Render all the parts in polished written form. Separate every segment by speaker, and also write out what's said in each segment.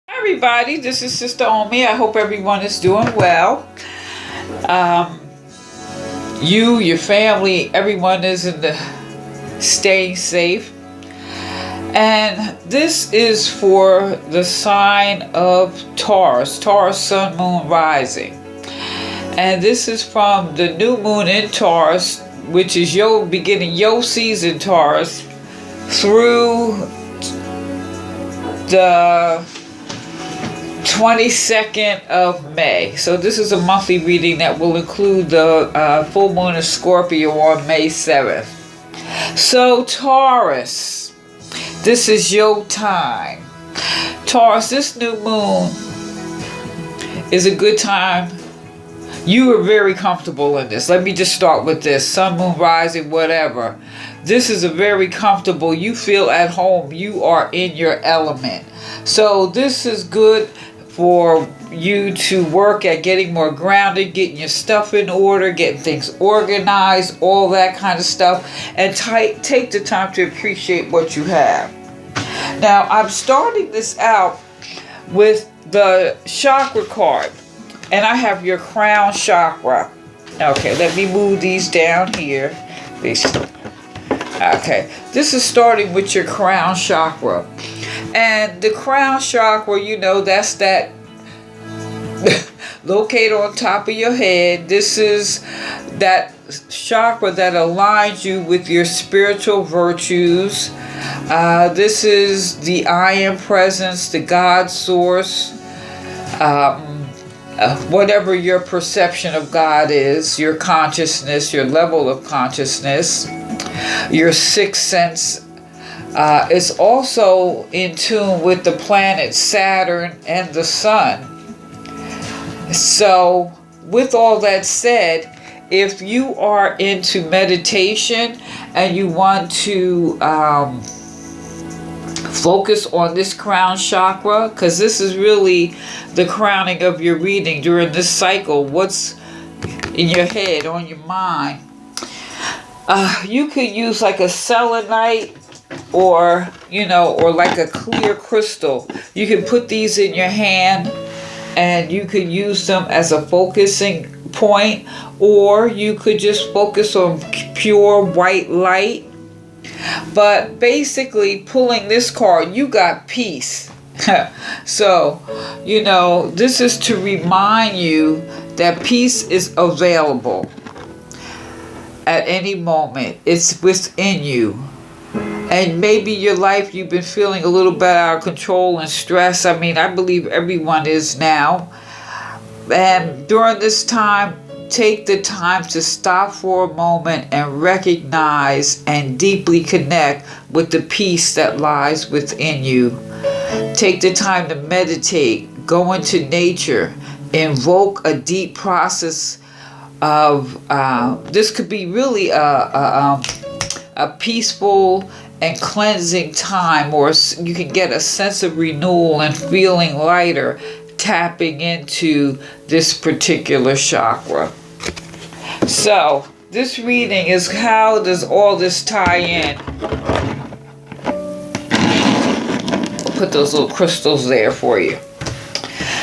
Speaker 1: Hi everybody, this is Sister Omi. I hope everyone is doing well. Um, your family, everyone is staying safe. And this is for the sign of Taurus, Taurus Sun, Moon, Rising. And this is from the new moon in Taurus, which is beginning your season, Taurus, through the 22nd of May. So this is a monthly reading that will include the full moon of Scorpio on May 7th. So Taurus, this is your time. Taurus, this new moon is a good time. You are very comfortable in this. Let me just start with this. Sun, moon, rising, whatever. This is a very comfortable. You feel at home. You are in your element. So this is good for you to work at getting more grounded, getting your stuff in order, getting things organized, all that kind of stuff, and take the time to appreciate what you have. Now, I'm starting this out with the chakra card, and I have your crown chakra. Okay, let me move these down here. Okay, this is starting with your crown chakra. And the crown chakra, that's that located on top of your head. This is that chakra that aligns you with your spiritual virtues. This is the I am presence, the God source, whatever your perception of God is, your consciousness, your level of consciousness, your sixth sense. It's also in tune with the planet Saturn and the Sun. So, with all that said, if you are into meditation and you want to focus on this crown chakra, because this is really the crowning of your reading during this cycle, what's in your head, on your mind, you could use like a selenite or like a clear crystal. You can put these in your hand and you could use them as a focusing point, or you could just focus on pure white light. But basically, pulling this card, you got peace. So, this is to remind you that peace is available at any moment. It's within you. And maybe your life, you've been feeling a little bit out of control and stress. I mean, I believe everyone is now. And during this time, take the time to stop for a moment and recognize and deeply connect with the peace that lies within you. Take the time to meditate, go into nature, invoke a deep process of, this could be really a peaceful and cleansing time, or you can get a sense of renewal and feeling lighter tapping into this particular chakra. So this reading is, how does all this tie in? Put those little crystals there for you.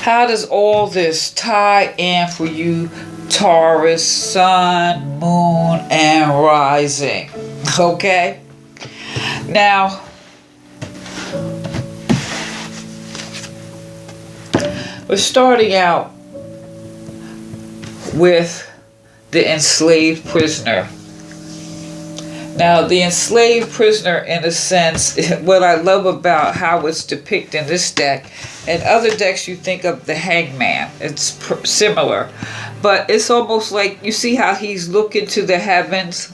Speaker 1: How does all this tie in for you, Taurus, Sun, Moon, and Rising? Okay? Now, we're starting out with the enslaved prisoner. Now, the enslaved prisoner, in a sense, what I love about how it's depicted in this deck, and other decks you think of the hangman, it's similar, but it's almost like, you see how he's looking to the heavens?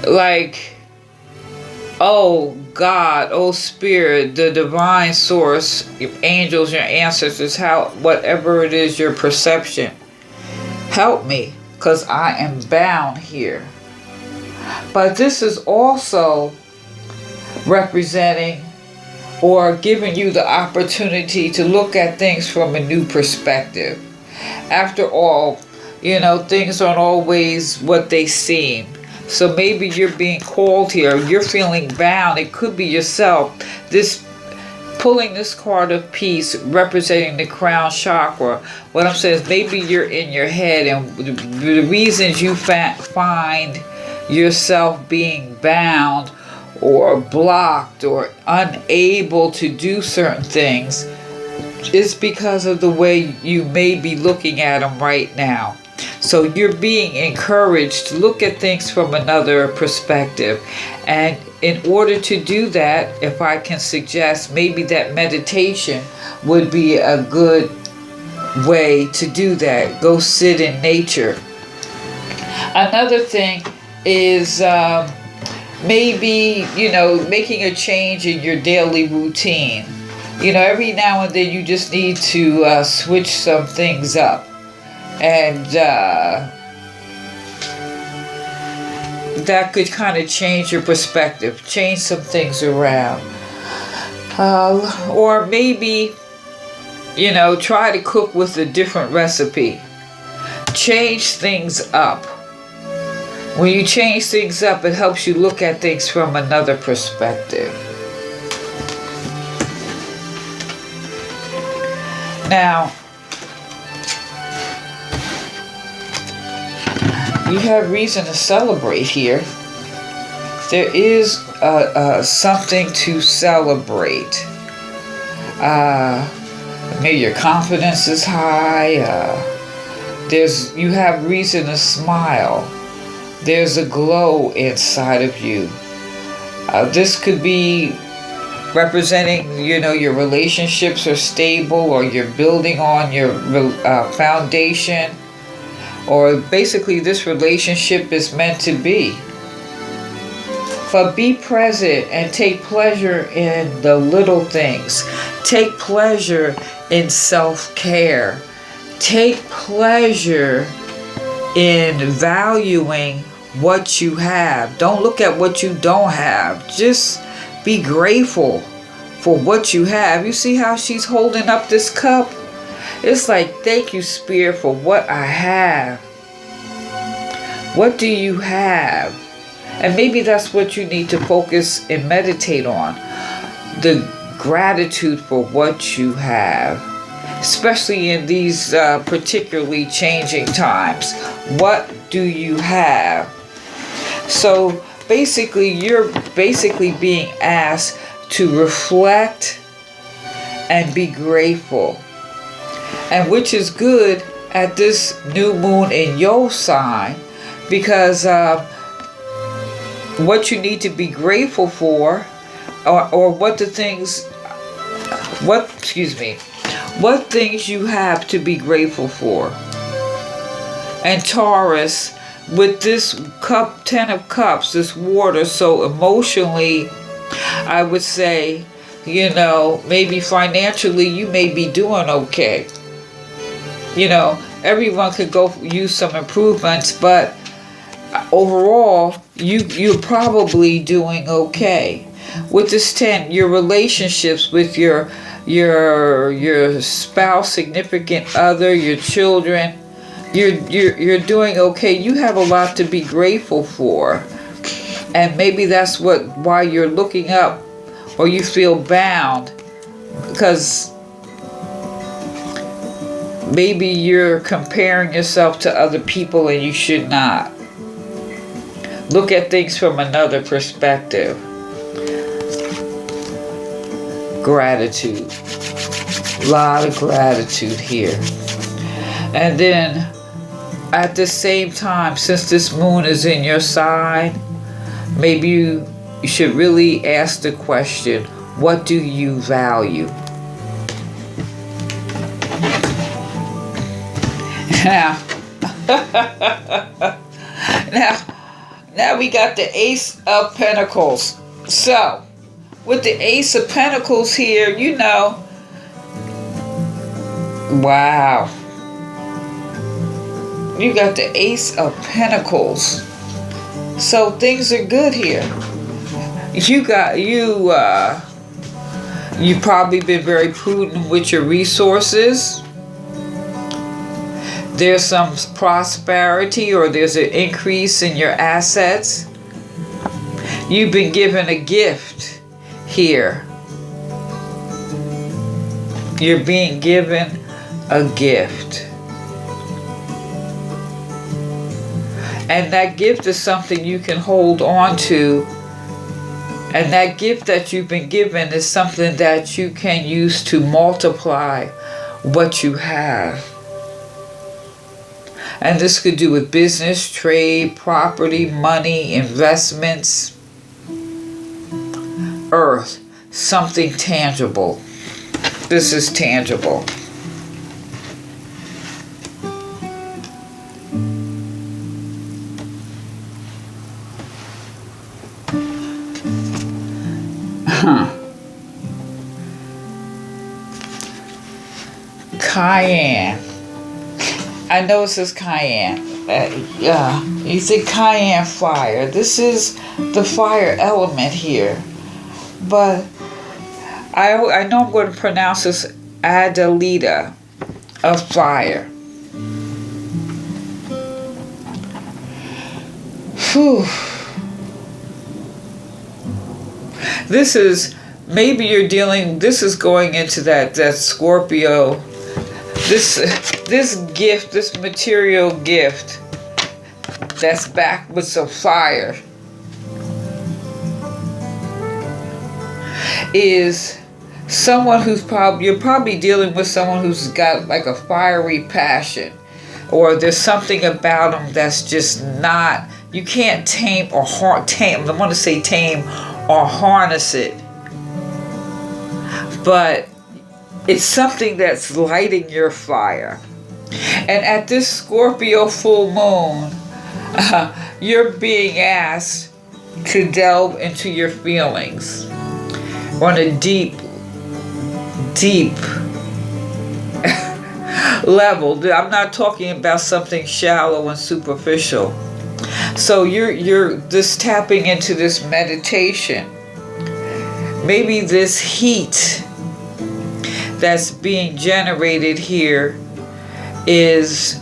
Speaker 1: Like, oh God, oh Spirit, the divine source, your angels, your ancestors, whatever it is, your perception, help me, because I am bound here. But this is also representing or giving you the opportunity to look at things from a new perspective. After all, things aren't always what they seem. So maybe you're being called here, you're feeling bound. It could be yourself. This pulling this card of peace representing the crown chakra, what I'm saying is maybe you're in your head, and the reasons you find yourself being bound or blocked or unable to do certain things is because of the way you may be looking at them right now. So you're being encouraged to look at things from another perspective. And in order to do that, if I can suggest, maybe that meditation would be a good way to do that. Go sit in nature. Another thing is maybe, making a change in your daily routine. Every now and then you just need to switch some things up. And that could kind of change your perspective, change some things around. Or maybe, try to cook with a different recipe. Change things up. When you change things up, it helps you look at things from another perspective. Now, you have reason to celebrate here. There is something to celebrate. Maybe your confidence is high. You have reason to smile. There's a glow inside of you. This could be representing, your relationships are stable, or you're building on your foundation, or basically this relationship is meant to be. But be present and take pleasure in the little things. Take pleasure in self-care. Take pleasure in valuing what you have. Don't look at what you don't have. Just be grateful for what you have. You see how she's holding up this cup? It's like, thank you, Spirit, for what I have. What do you have? And maybe that's what you need to focus and meditate on. The gratitude for what you have. Especially in these particularly changing times. What do you have? So basically, you're basically being asked to reflect and be grateful. And which is good at this new moon in your sign, because what you need to be grateful for, or what things you have to be grateful for. And Taurus, with this cup, 10 of cups, this water, so emotionally, I would say, maybe financially you may be doing okay. Everyone could go use some improvements, but overall, you're probably doing okay. With this 10, your relationships with your spouse, significant other, your children, you're doing okay. You have a lot to be grateful for. And maybe that's why you're looking up, or you feel bound, because maybe you're comparing yourself to other people and you should not. Look at things from another perspective. Gratitude. A lot of gratitude here. And then at the same time, since this moon is in your sign, maybe you should really ask the question, what do you value? Now we got the Ace of Pentacles. So, with the Ace of Pentacles here, wow. You got the Ace of Pentacles. So things are good here. You've probably been very prudent with your resources. There's some prosperity, or there's an increase in your assets. You've been given a gift here. You're being given a gift. And that gift is something you can hold on to. And that gift that you've been given is something that you can use to multiply what you have. And this could do with business, trade, property, money, investments, earth, something tangible. This is tangible. Cayenne. I know it says cayenne. You think cayenne fire. This is the fire element here. But I know I'm going to pronounce this Adelita of fire. Whew. This is, maybe you're dealing, this is going into that Scorpio, this gift, this material gift that's backed with some fire is someone who's you're probably dealing with someone who's got like a fiery passion, or there's something about them that's just not, you can't tame or tame, I want to say tame or harness it, but it's something that's lighting your fire. And at this Scorpio full moon, you're being asked to delve into your feelings on a deep level. I'm not talking about something shallow and superficial. So you're just tapping into this meditation. Maybe this heat that's being generated here is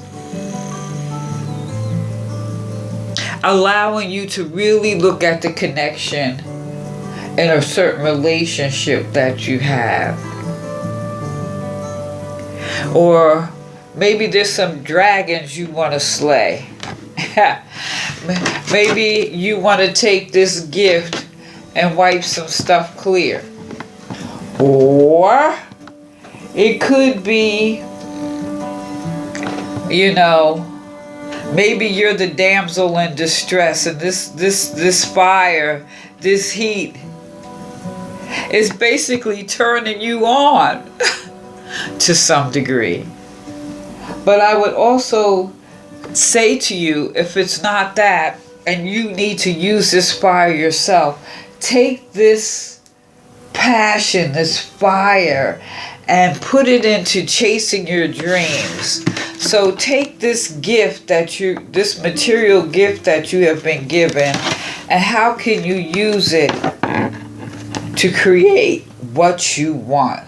Speaker 1: allowing you to really look at the connection in a certain relationship that you have. Or maybe there's some dragons you want to slay. Maybe you want to take this gift and wipe some stuff clear. Or it could be, maybe you're the damsel in distress, and this fire, this heat is basically turning you on to some degree. But I would also say to you, if it's not that, and you need to use this fire yourself, take this passion, this fire, and put it into chasing your dreams. So take this gift this material gift that you have been given, and how can you use it to create what you want?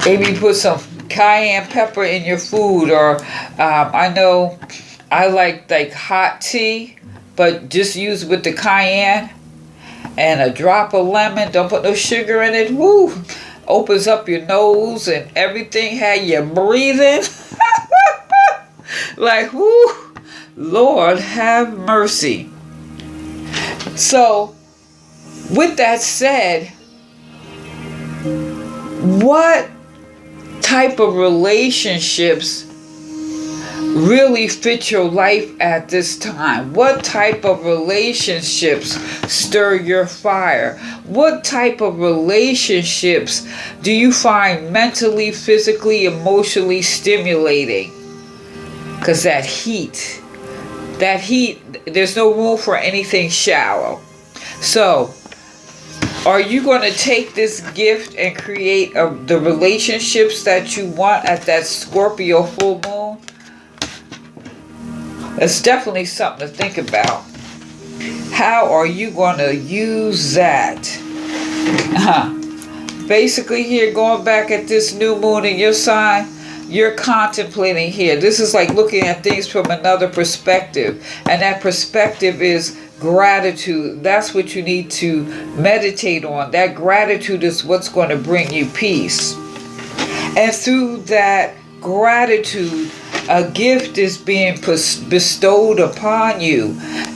Speaker 1: Maybe put some cayenne pepper in your food, or I know I like hot tea, but just use with the cayenne and a drop of lemon. Don't put no sugar in it. Woo! Opens up your nose and everything. How you breathing? Like, whoo! Lord have mercy. So, with that said, what type of relationships really fit your life at this time? What type of relationships stir your fire? What type of relationships do you find mentally, physically, emotionally stimulating? Because that heat, there's no room for anything shallow. So, are you going to take this gift and create the relationships that you want at that Scorpio full moon? That's definitely something to think about. How are you going to use that? Basically here, going back at this new moon in your sign, you're contemplating here. This is like looking at things from another perspective. And that perspective is gratitude. That's what you need to meditate on. That gratitude is what's going to bring you peace. And through that gratitude, a gift is being bestowed upon you.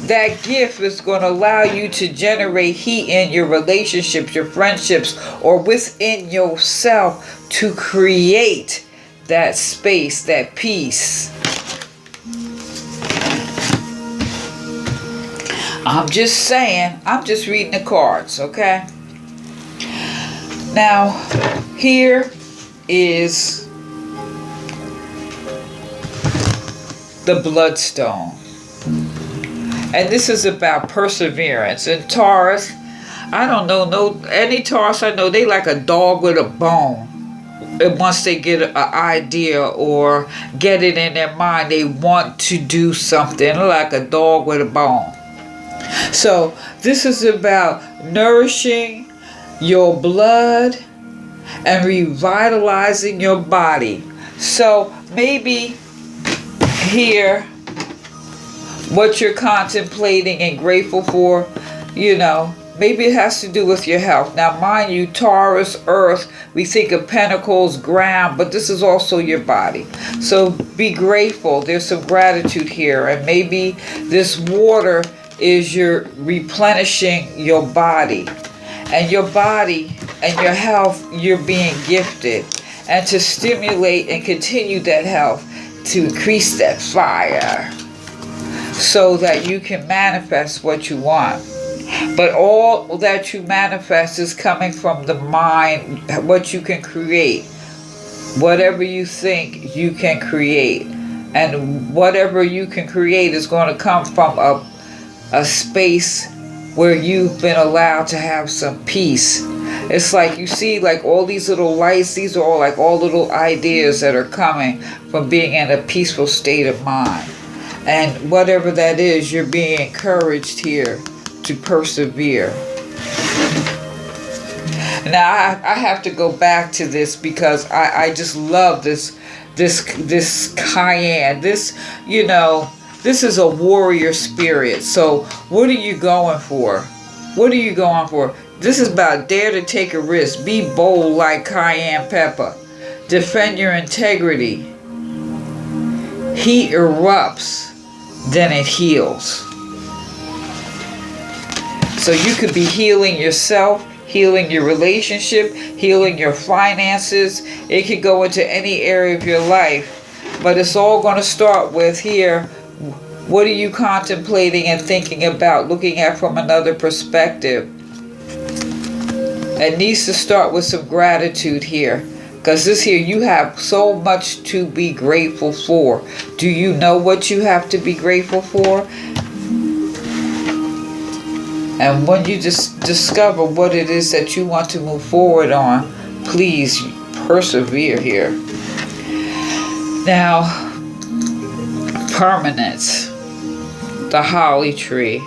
Speaker 1: That gift is going to allow you to generate heat in your relationships, your friendships, or within yourself to create that space, that peace. I'm just saying, I'm just reading the cards, okay? Now, here is the bloodstone. And this is about perseverance. And Taurus, I don't know, any Taurus I know, they like a dog with a bone. And once they get an idea or get it in their mind, they want to do something, like a dog with a bone. So this is about nourishing your blood and revitalizing your body. So maybe here, what you're contemplating and grateful for, maybe it has to do with your health. Now, mind you, Taurus, earth, we think of pentacles, ground, but this is also your body. So be grateful. There's some gratitude here. And maybe this water is your replenishing your body. And your body and your health, you're being gifted. And to stimulate and continue that health, to increase that fire, so that you can manifest what you want. But all that you manifest is coming from the mind, what you can create. Whatever you think, you can create. And whatever you can create is going to come from a space where you've been allowed to have some peace. It's like, you see, like all these little lights, these are all like all little ideas that are coming from being in a peaceful state of mind. And whatever that is, you're being encouraged here to persevere. Now, I have to go back to this because I just love this cayenne. This is a warrior spirit. So what are you going for? What are you going for? This is about dare to take a risk. Be bold like cayenne pepper. Defend your integrity. Heat erupts, then it heals. So you could be healing yourself, healing your relationship, healing your finances. It could go into any area of your life. But it's all going to start with here. What are you contemplating and thinking about, looking at from another perspective? It needs to start with some gratitude here. Because this here, you have so much to be grateful for. Do you know what you have to be grateful for? And when you just discover what it is that you want to move forward on, please persevere here. Now, permanence. The holly tree.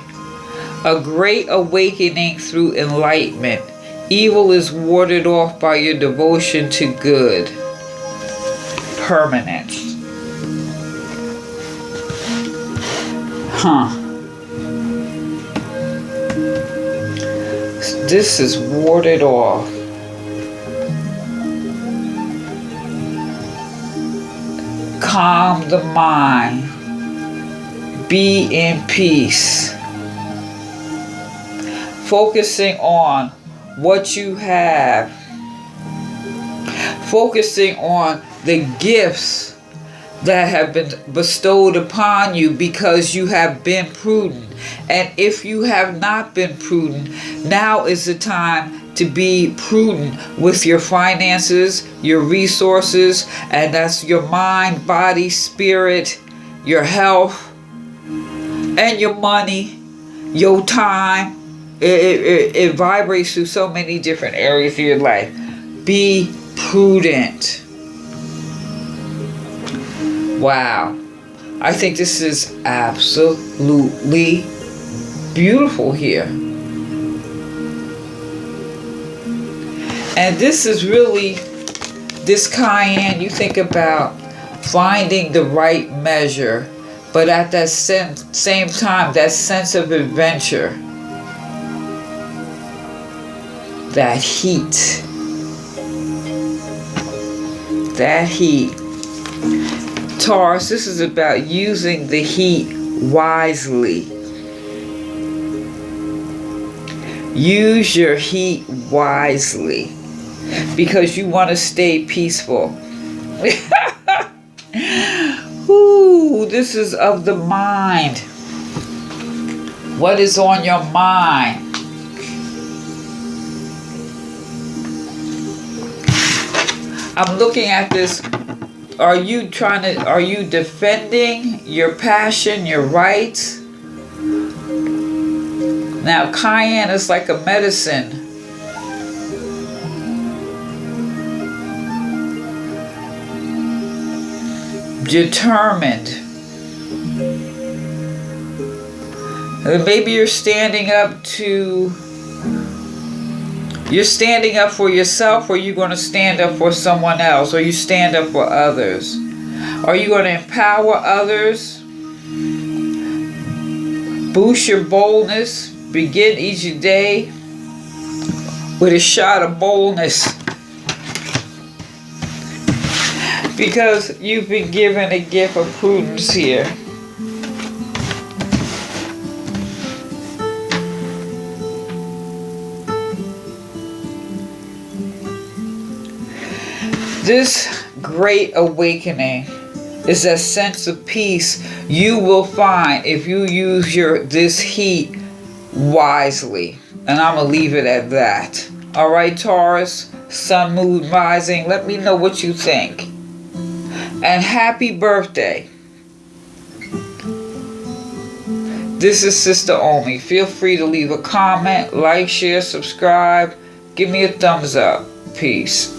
Speaker 1: A great awakening through enlightenment. Evil is warded off by your devotion to good. Permanence. This is warded off. Calm the mind. Be in peace. Focusing on what you have. Focusing on the gifts that have been bestowed upon you because you have been prudent. And if you have not been prudent, now is the time to be prudent with your finances, your resources, and that's your mind, body, spirit, your health, and your money, your time. It vibrates through so many different areas of your life. Be prudent. Wow. I think this is absolutely beautiful here. And this is really, this cayenne, you think about finding the right measure, but at that same time, that sense of adventure, that heat. That heat. Taurus, this is about using the heat wisely. Use your heat wisely because you want to stay peaceful. Ooh, this is of the mind. What is on your mind? I'm looking at this. Are you defending your passion, your rights? Now, cayenne is like a medicine. Determined. Maybe you're standing up for yourself, or you're going to stand up for someone else, or you stand up for others. Are you going to empower others? Boost your boldness. Begin each day with a shot of boldness. Because you've been given a gift of prudence here. This great awakening is a sense of peace you will find if you use this heat wisely. And I'm going to leave it at that. All right, Taurus, Sun, Moon, Rising, let me know what you think. And happy birthday. This is Sister Omi. Feel free to leave a comment, like, share, subscribe. Give me a thumbs up. Peace.